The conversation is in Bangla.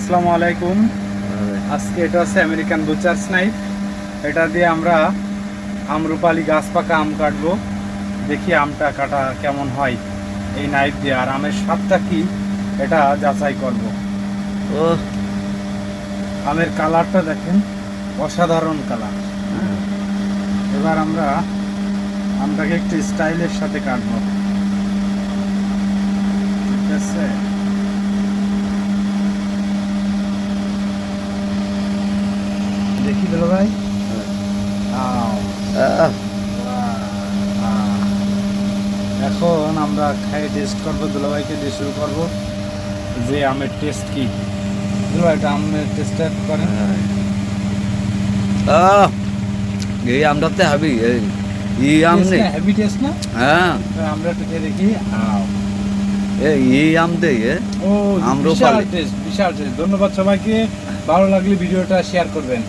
আসসালামু আলাইকুম। আজকে এটা হচ্ছে আমেরিকান বুচার্স নাইফ। এটা দিয়ে আমরা আমরুপালি গাছ পাকা আম কাটবো। দেখি আমটা কাটা কেমন হয় এই নাইফ দিয়ে, আর আমের স্বাদটা কি এটা যাচাই করব। ও আমের কালারটা দেখেন, অসাধারণ কালার। এবার আমরা আমটাকে একটু স্টাইলের সাথে কাটবো, ঠিক আছে? দেখি দিল ভাই। এখন আমরা খাই টেস্ট করবো, দুলাভাইকে দিয়ে শুরু করবো যে আমের টেস্ট কি। দুলাভাই এটা আমের টেস্টটা করেন। এই আমটাতে হাবি এই আম নেই। হেভি টেস্ট না? হ্যাঁ আমরা একটু খেয়ে দেখি। এই আম দেই ও, বিশাল আমরুপালি। টেস্ট, বিশাল টেস্ট। ধন্যবাদ সবাইকে। ভালো লাগলে ভিডিওটা শেয়ার করবেন।